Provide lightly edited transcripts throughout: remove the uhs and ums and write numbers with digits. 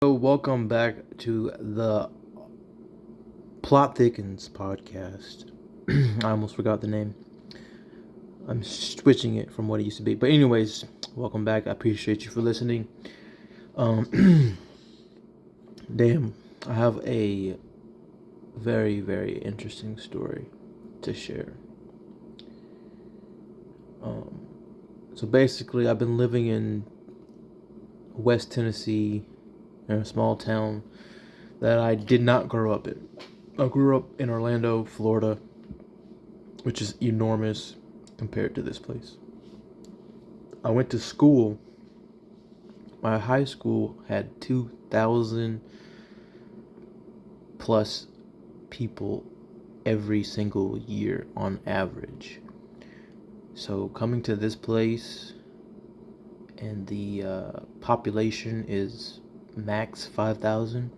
So, welcome back to the Plot Thickens podcast. I almost forgot the name. I'm switching it from what it used to be. But, anyways, welcome back. I appreciate you for listening. Damn, I have a very, very interesting story to share. So, basically, I've been living in West Tennessee, in a small town that I did not grow up in. I grew up in Orlando, Florida, which is enormous compared to this place. I went to school. My high school had 2,000 plus people every single year on average. So coming to this place and the population is max 5,000.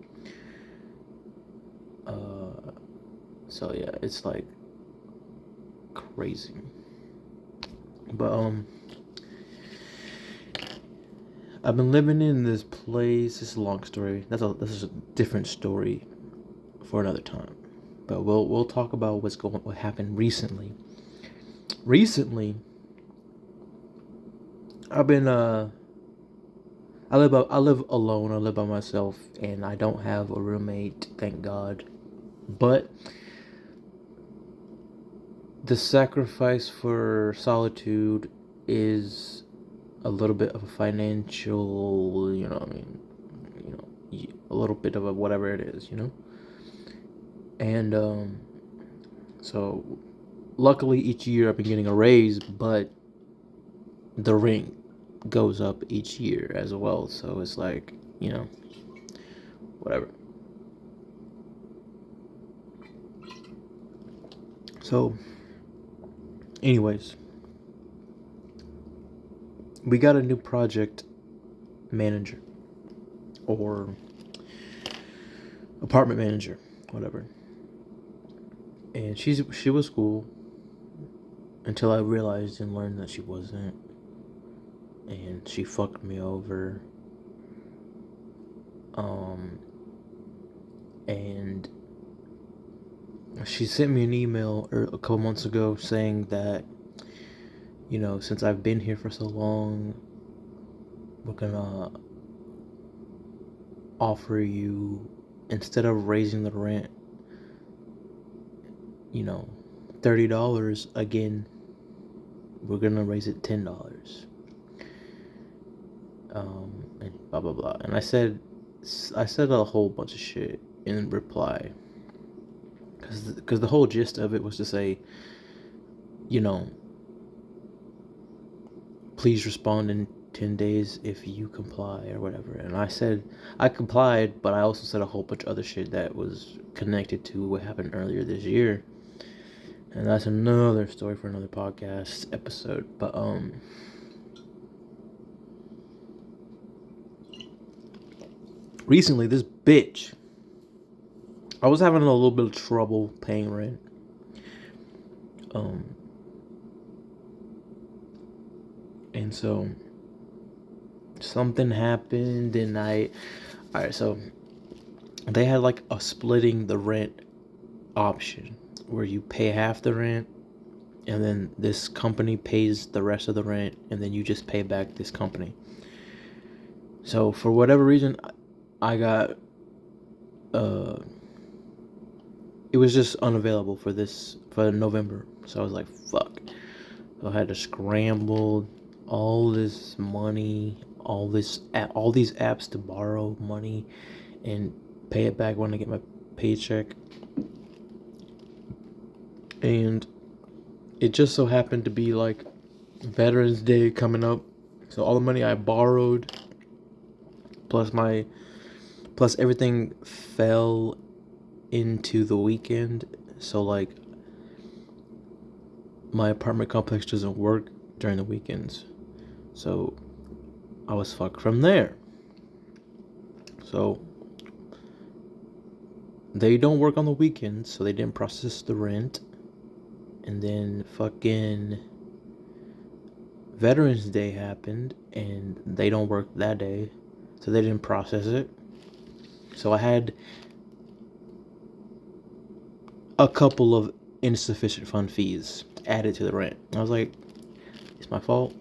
So yeah, it's like crazy. But I've been living in this place. It's a long story. This is a different story for another time. But we'll talk about what happened recently. Recently, I've been I live alone. I live by myself, and I don't have a roommate. Thank God. But the sacrifice for solitude is a little bit of a financial, a little bit of a whatever it is, And so luckily each year I've been getting a raise, but the rent goes up each year as well. So it's like, whatever. So anyways, we got a new project manager or apartment manager, whatever. And she was cool until I realized and learned that she wasn't. And she fucked me over. And she sent me an email a couple months ago saying that, since I've been here for so long, we're gonna offer you, instead of raising the rent, $30 again, we're gonna raise it $10. And blah blah blah. And I said a whole bunch of shit in reply, because the whole gist of it was to say, please respond in 10 days if you comply or whatever. And I said I complied, but I also said a whole bunch of other shit that was connected to what happened earlier this year. And that's another story for another podcast episode. But recently this bitch, I was having a little bit of trouble paying rent. And so something happened, and alright, so they had like a splitting the rent option where you pay half the rent, and then this company pays the rest of the rent, and then you just pay back this company. So for whatever reason, I got it was just unavailable for November. So I was like, fuck. So I had to scramble all this money, all these apps to borrow money and pay it back when I get my paycheck. And it just so happened to be like Veterans Day coming up. So all the money I borrowed plus everything fell into the weekend. So like my apartment complex doesn't work during the weekends. So I was fucked from there. So they don't work on the weekends, so they didn't process the rent. And then fucking Veterans Day happened, and they don't work that day, so they didn't process it. So I had a couple of insufficient fund fees added to the rent. I was like, it's my fault.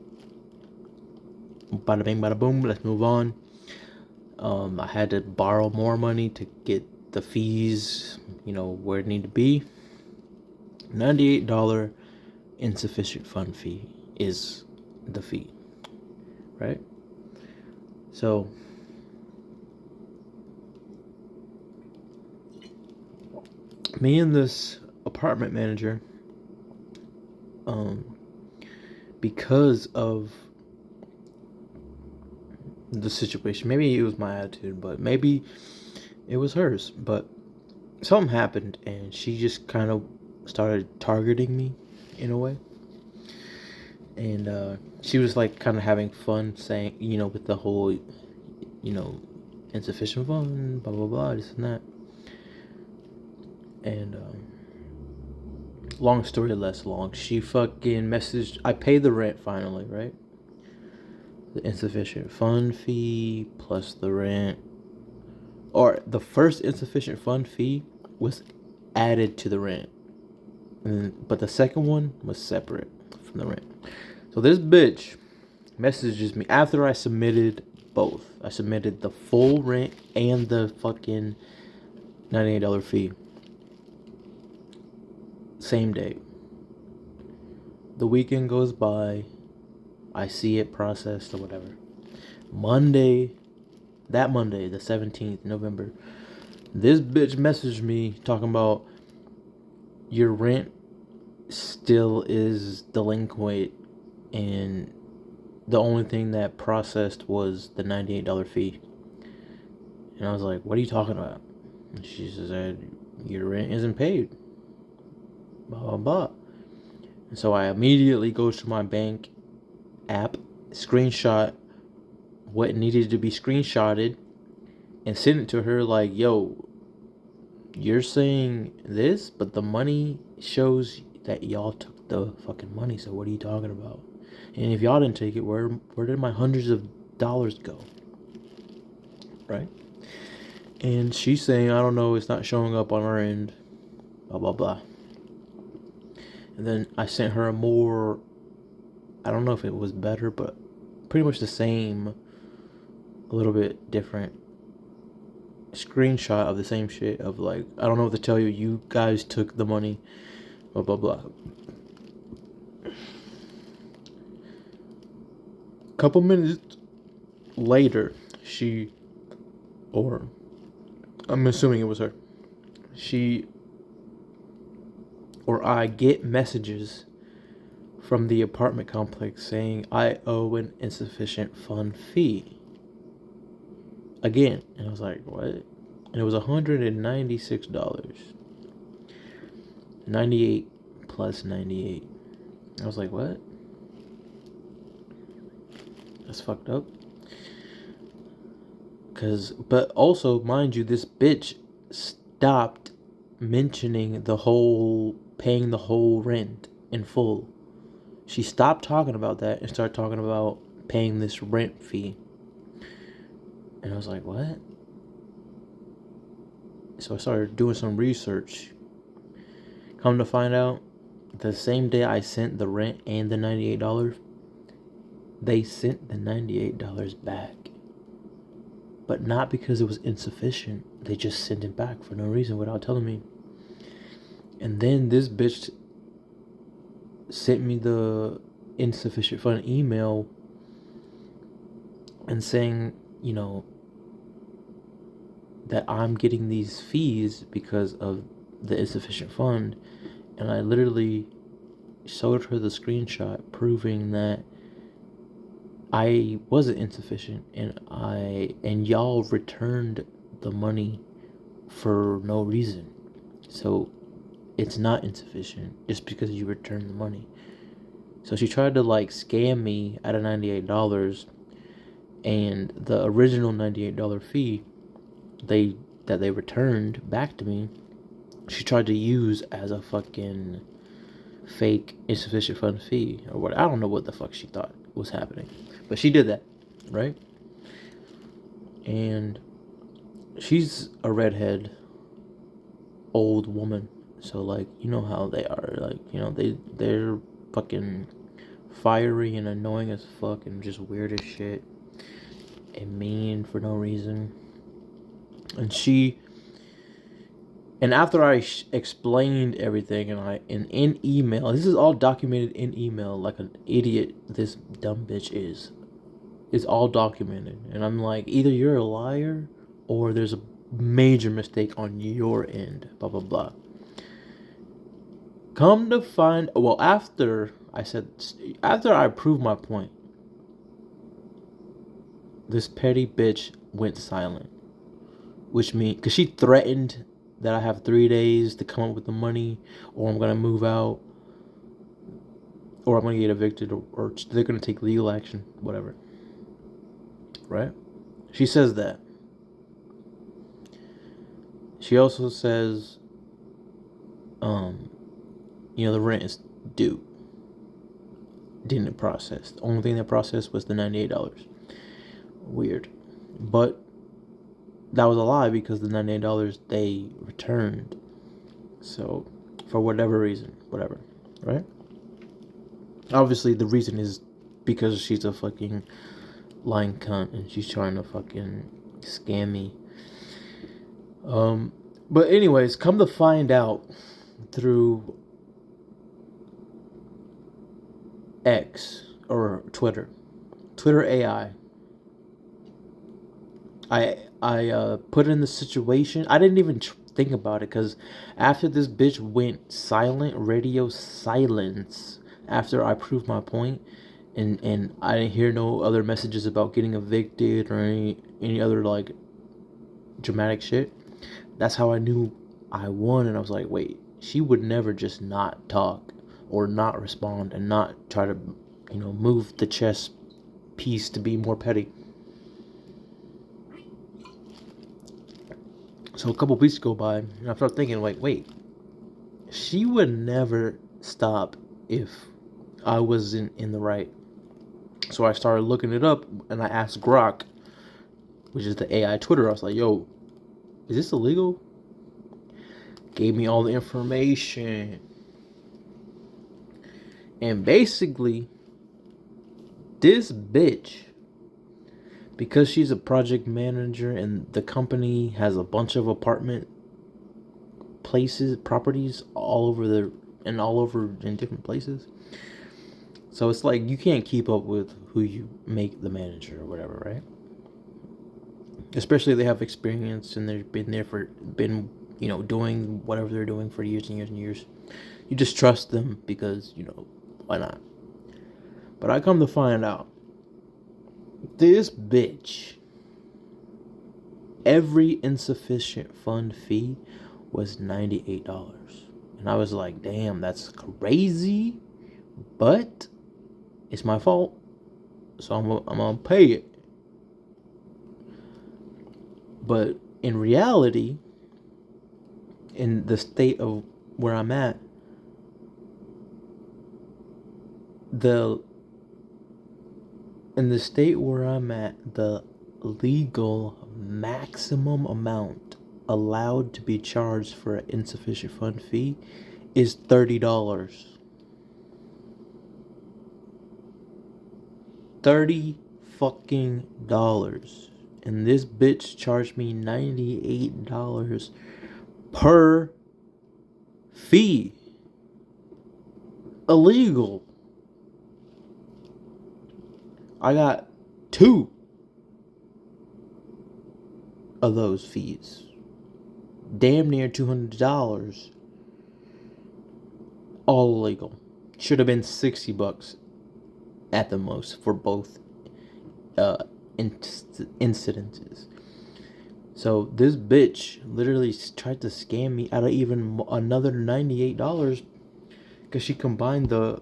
Bada bing, bada boom. Let's move on. I had to borrow more money to get the fees, where it needed to be. $98 insufficient fund fee is the fee, right? So me and this apartment manager, because of the situation, maybe it was my attitude, but maybe it was hers, but something happened and she just kind of started targeting me in a way. And she was like kind of having fun saying, with the whole, insufficient fund, blah blah blah, this and that. And long story less long, she fucking messaged. I paid the rent finally, right? The insufficient fund fee plus the rent, or the first insufficient fund fee was added to the rent, but the second one was separate from the rent. So this bitch messages me after I submitted both. I submitted the full rent and the fucking $98 fee. Same day. The weekend goes by. I see it processed or whatever. Monday, the 17th November, this bitch messaged me talking about your rent still is delinquent and the only thing that processed was the $98 fee. And I was like, what are you talking about? And she said, your rent isn't paid. Blah, blah, blah. And so I immediately go to my bank app, screenshot what needed to be screenshotted, and send it to her like, yo, you're saying this, but the money shows that y'all took the fucking money, so what are you talking about? And if y'all didn't take it, where did my hundreds of dollars go? Right? And she's saying, I don't know, it's not showing up on our end, blah blah blah. And then I sent her a more, I don't know if it was better, but pretty much the same, a little bit different screenshot of the same shit of like, I don't know what to tell you, you guys took the money, blah blah blah. Couple minutes later, I'm assuming it was her, I get messages from the apartment complex saying I owe an insufficient fund fee. Again. And I was like, what? And it was $196. 98 plus 98. I was like, what? That's fucked up. But also, mind you, this bitch stopped mentioning paying the whole rent in full. She stopped talking about that and started talking about paying this rent fee. And I was like, what? So I started doing some research. Come to find out, the same day I sent the rent and the $98, they sent the $98 back. But not because it was insufficient. They just sent it back for no reason without telling me. And then this bitch sent me the insufficient fund email and saying, that I'm getting these fees because of the insufficient fund. And I literally showed her the screenshot proving that I wasn't insufficient and y'all returned the money for no reason. So it's not insufficient just because you returned the money. So she tried to scam me out of $98, and the original $98 fee that they returned back to me, she tried to use as a fucking fake insufficient fund fee or what. I don't know what the fuck she thought was happening, but she did that, right? And she's a redhead old woman. So like, you know how they are. Like, you know, they're fucking fiery and annoying as fuck and just weird as shit and mean for no reason. And after I explained everything, and in email, this is all documented in email, like an idiot this dumb bitch is. It's all documented, and I'm like, either you're a liar or there's a major mistake on your end. Blah blah blah. Come to find, well, after I proved my point, this petty bitch went silent, which means because she threatened that I have 3 days to come up with the money, or I'm gonna move out, or I'm gonna get evicted, or they're gonna take legal action, whatever. Right? She says that. She also says, the rent is due. Didn't process. The only thing that processed was the $98. Weird. But that was a lie because the $98 they returned. So, for whatever reason, whatever, right? Obviously, the reason is because she's a fucking lying cunt and she's trying to fucking scam me. But anyways, come to find out through X or Twitter AI. I put in the situation. I didn't even think about it because after this bitch went silent, radio silence, after I proved my point, and I didn't hear no other messages about getting evicted or any other like dramatic shit. That's how I knew I won, and I was like, wait, she would never just not talk or not respond and not try to, move the chess piece to be more petty. So a couple weeks go by, and I start thinking, like, wait, she would never stop if I wasn't in the right. So I started looking it up, and I asked Grok, which is the AI Twitter. I was like, yo, is this illegal? Gave me all the information. And basically, this bitch, because she's a project manager and the company has a bunch of apartment properties all over in different places. So it's like you can't keep up with who you make the manager or whatever, right? Especially if they have experience and they've been doing whatever they're doing for years and years and years. You just trust them because, why not? But I come to find out, this bitch, every insufficient fund fee was $98. And I was like, damn, that's crazy. But it's my fault. So I'm going to pay it. But in reality, in the state of where I'm at, the legal maximum amount allowed to be charged for an insufficient fund fee is $30. $30 fucking dollars. And this bitch charged me $98 per fee. Illegal. I got 2 of those fees. Damn near $200. All illegal. Should have been $60 at the most for both incidences. So this bitch literally tried to scam me out of even another $98 because she combined the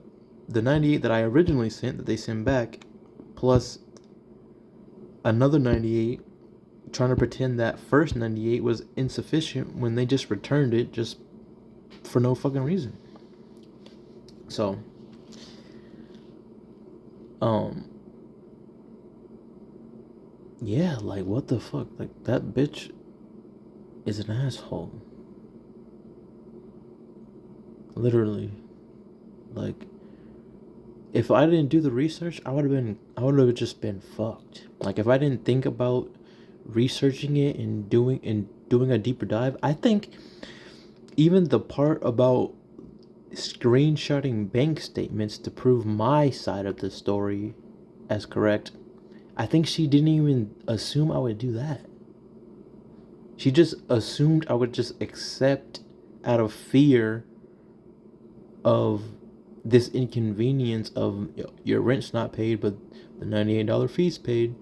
98 that I originally sent, that they sent back, plus another 98, trying to pretend that first 98 was insufficient when they just returned it just for no fucking reason. So yeah, like, what the fuck? Like, that bitch is an asshole. Literally. Like, if I didn't do the research, I would have just been fucked. Like, if I didn't think about researching it and doing a deeper dive, I think even the part about screenshotting bank statements to prove my side of the story as correct, I think she didn't even assume I would do that. She just assumed I would just accept out of fear of this inconvenience of your rent's not paid, but the $98 fee's paid.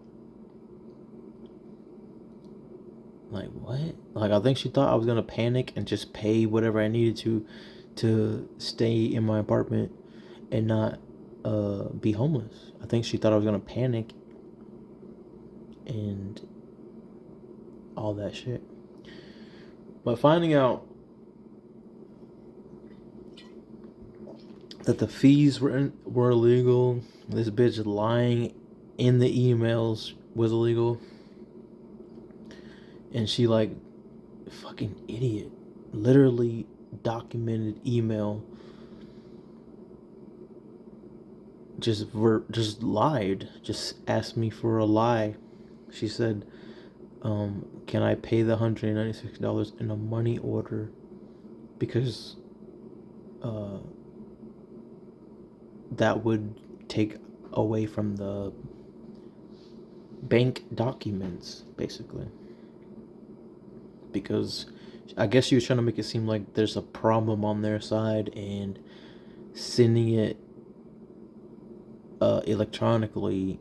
Like, what? Like, I think she thought I was gonna panic and just pay whatever I needed to stay in my apartment and not be homeless. I think she thought I was gonna panic and all that shit. But finding out that the fees were illegal, this bitch lying in the emails was illegal, and she, like, fucking idiot, literally documented email, just lied, just asked me for a lie. She said, can I pay the $196 in a money order because that would take away from the bank documents, basically. Because I guess she was trying to make it seem like there's a problem on their side, and sending it electronically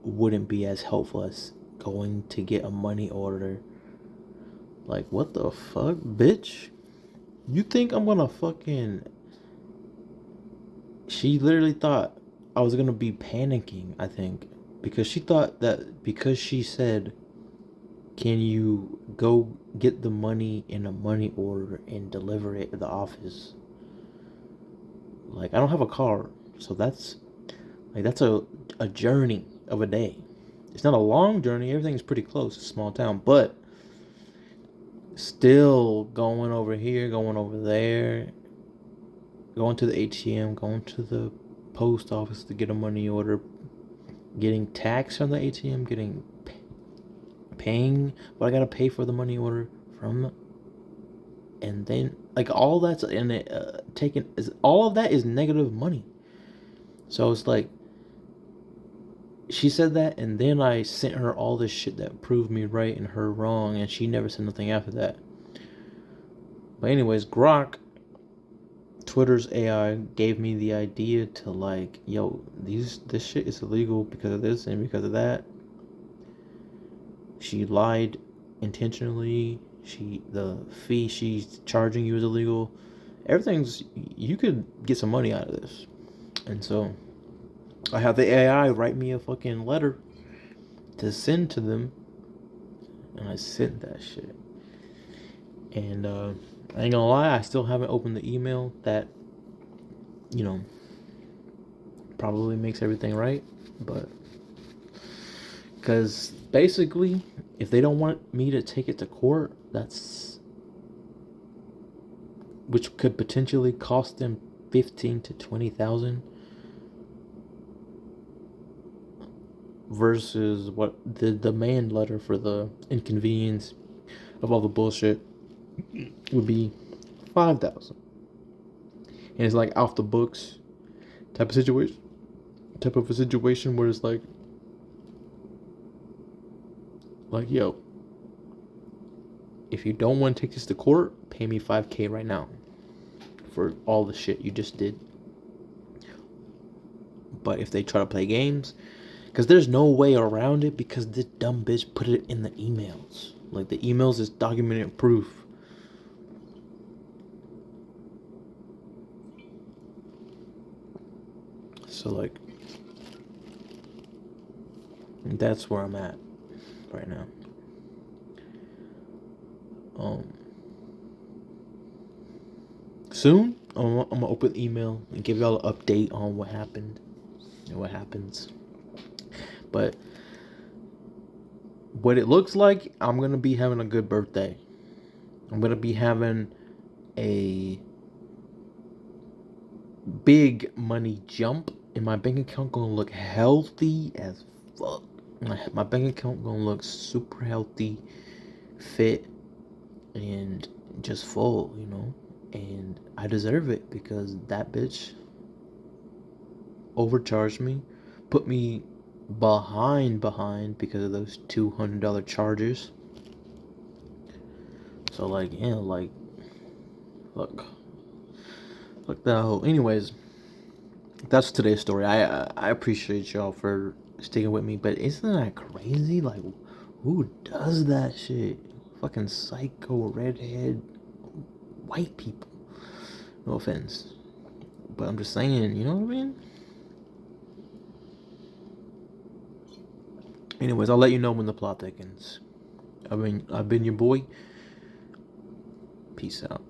wouldn't be as helpful as going to get a money order. Like, what the fuck, bitch? You think I'm gonna fucking... She literally thought I was gonna be panicking, I think. Because she thought that because she said, can you go get the money in a money order and deliver it at the office? Like, I don't have a car. So that's a journey of a day. It's not a long journey. Everything's pretty close. It's a small town. But still going over here, going over there, going to the ATM, going to the post office to get a money order, getting taxed on the ATM, paying what I gotta pay for the money order from, and then, like, all that's in it, all of that is negative money. So it's like, she said that, and then I sent her all this shit that proved me right and her wrong, and she never said nothing after that. But anyways, Grok, Twitter's AI, gave me the idea to, like, yo, this shit is illegal because of this and because of that. She lied intentionally. The fee she's charging you is illegal. You could get some money out of this. And so I have the AI write me a fucking letter to send to them, and I sent that shit. And I ain't gonna lie, I still haven't opened the email that, probably makes everything right. But because basically, if they don't want me to take it to court, which could potentially cost them $15,000 to $20,000, versus what the demand letter for the inconvenience of all the bullshit would be $5,000. And it's like off the books type of a situation where it's like, yo, if you don't want to take this to court, pay me $5,000 right now for all the shit you just did. But if they try to play games, because there's no way around it, because this dumb bitch put it in the emails. Like, the emails is documented proof. So, like, that's where I'm at right now. Soon, I'm gonna open the email and give y'all an update on what happened and what happens. But what it looks like, I'm gonna be having a good birthday. I'm gonna be having a big money jump, and my bank account gonna look healthy as fuck. My bank account gonna look super healthy, fit, and just full, you know. And I deserve it because that bitch overcharged me, put me behind because of those $200 charges. So like, yeah, like, look that whole. Anyways, that's today's story. I appreciate y'all for sticking with me, but isn't that crazy? Like, who does that shit? Fucking psycho redhead white people. No offense, but I'm just saying. You know what I mean? Anyways, I'll let you know when the plot thickens. I've been your boy. Peace out.